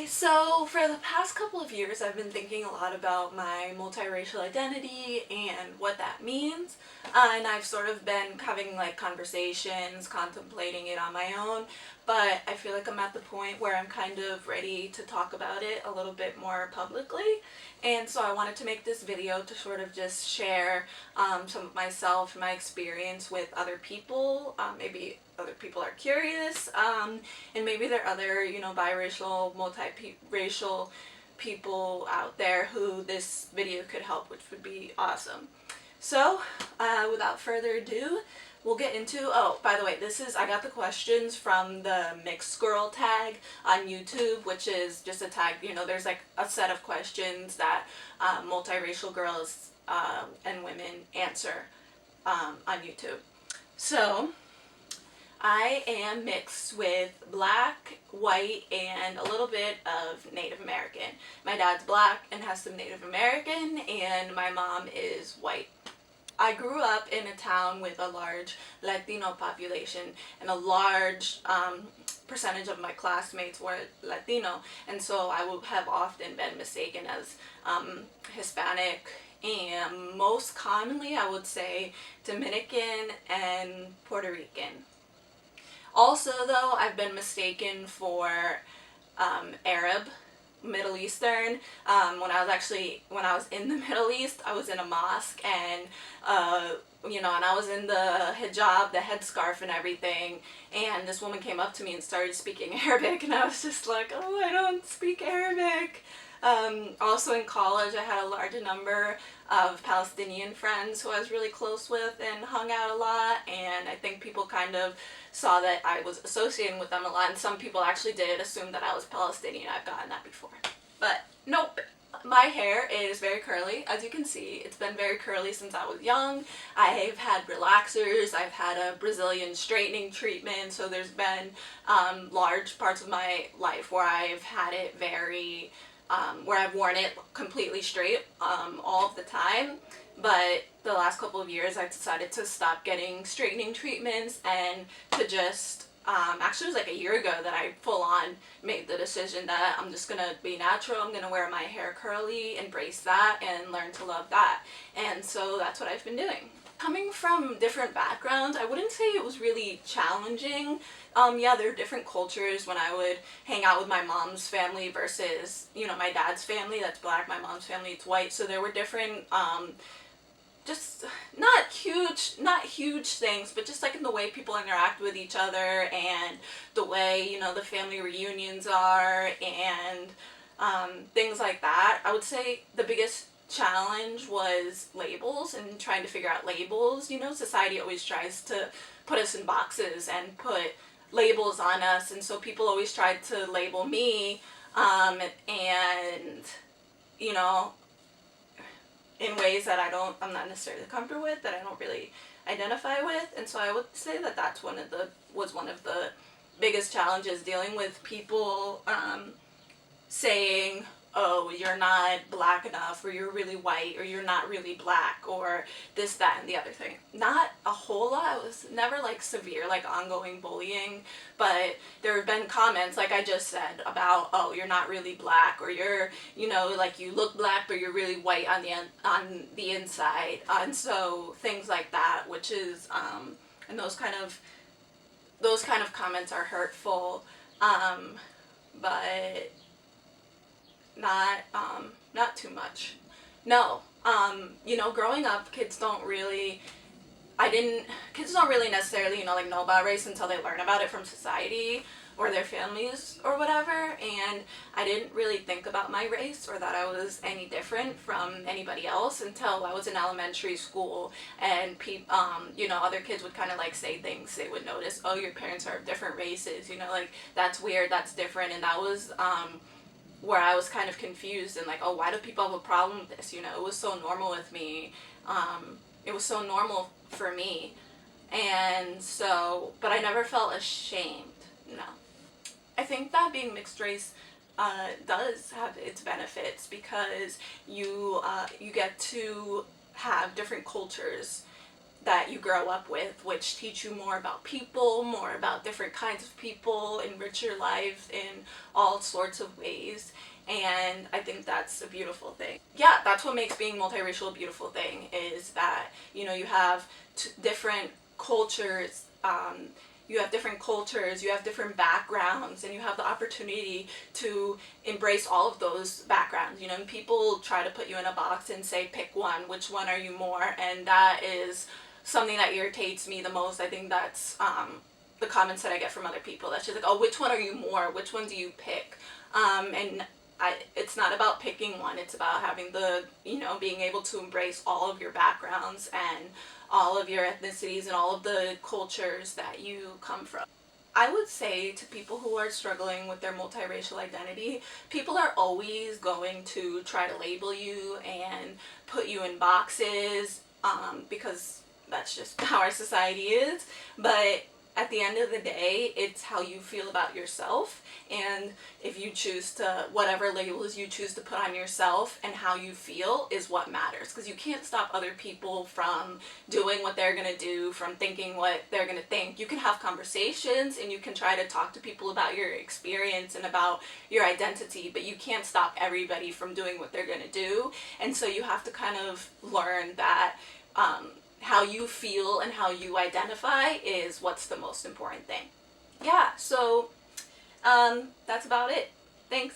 Okay, so for the past couple of years, I've been thinking a lot about my multiracial identity and what that means. And I've sort of been having like conversations, contemplating it on my own. But I feel like I'm at the point where I'm kind of ready to talk about it a little bit more publicly. And so I wanted to make this video to sort of just share some of myself, my experience with other people. Maybe other people are curious, and maybe there are other, biracial, multiracial people out there who this video could help, which would be awesome. So, without further ado, we'll get into, oh, by the way, I got the questions from the Mixed Girl tag on YouTube, which is just a tag, there's like a set of questions that multiracial girls and women answer on YouTube. So, I am mixed with black, white, and a little bit of Native American. My dad's black and has some Native American, and my mom is white. I grew up in a town with a large Latino population, and a large percentage of my classmates were Latino, and so I would have often been mistaken as Hispanic, and most commonly I would say Dominican and Puerto Rican. Also, though, I've been mistaken for Arab, Middle Eastern. When I was in the Middle East, I was in a mosque, and and I was in the hijab, the headscarf and everything, and this woman came up to me and started speaking Arabic, and I was just like, oh, I don't speak Arabic. Also in college, I had a large number of Palestinian friends who I was really close with and hung out a lot, and I think people kind of saw that I was associating with them a lot, and some people actually did assume that I was Palestinian. I've gotten that before. But nope. My hair is very curly. As you can see, it's been very curly since I was young. I've had relaxers, I've had a Brazilian straightening treatment, so there's been large parts of my life where I've had it very where I've worn it completely straight all of the time. But the last couple of years I've decided to stop getting straightening treatments and to just, actually it was like a year ago that I full on made the decision that I'm just gonna be natural, I'm gonna wear my hair curly, embrace that, and learn to love that. And so that's what I've been doing. Coming from different backgrounds, I wouldn't say it was really challenging. Yeah, there are different cultures when I would hang out with my mom's family versus, my dad's family that's black, my mom's family it's white. So there were different, just not huge things, but just like in the way people interact with each other and the way, the family reunions are and things like that. I would say the biggest challenge was labels and trying to figure out labels. Society always tries to put us in boxes and put labels on us, and so people always tried to label me and in ways that I'm not necessarily comfortable with, that I don't really identify with. And so I would say that that's one of the biggest challenges, dealing with people saying, oh, you're not black enough, or you're really white, or you're not really black, or this, that, and the other thing. Not a whole lot. It was never like severe, like ongoing bullying, but there have been comments, like I just said, about, oh, you're not really black, or you're, like you look black, but you're really white on the inside. And so things like that, which is, and those kind of comments are hurtful, but not too much. No. Growing up, kids don't really necessarily, know about race until they learn about it from society or their families or whatever, and I didn't really think about my race or that I was any different from anybody else until I was in elementary school, and other kids would kind of like say things. They would notice, oh, your parents are of different races, like that's weird, that's different, and that was where I was kind of confused and like, oh, why do people have a problem with this? It was so normal with me. It was so normal for me. And so, but I never felt ashamed. No. I think that being mixed race does have its benefits, because you get to have different cultures that you grow up with, which teach you more about people, more about different kinds of people, enrich your life in all sorts of ways. And I think that's a beautiful thing. Yeah, that's what makes being multiracial a beautiful thing, is that, you know, you have different cultures, you have different cultures, you have different backgrounds, and you have the opportunity to embrace all of those backgrounds. You know, and people try to put you in a box and say, pick one, which one are you more? And that is something that irritates me the most. I think that's the comments that I get from other people. That's just like, oh, which one are you more? Which one do you pick? And it's not about picking one. It's about having the, you know, being able to embrace all of your backgrounds and all of your ethnicities and all of the cultures that you come from. I would say to people who are struggling with their multiracial identity, people are always going to try to label you and put you in boxes, because that's just how our society is. But at the end of the day, it's how you feel about yourself, and if you choose to, whatever labels you choose to put on yourself and how you feel is what matters, because you can't stop other people from doing what they're going to do, from thinking what they're going to think. You can have conversations and you can try to talk to people about your experience and about your identity, but you can't stop everybody from doing what they're going to do. And so you have to kind of learn that how you feel and how you identify is what's the most important thing. Yeah, so that's about it. Thanks.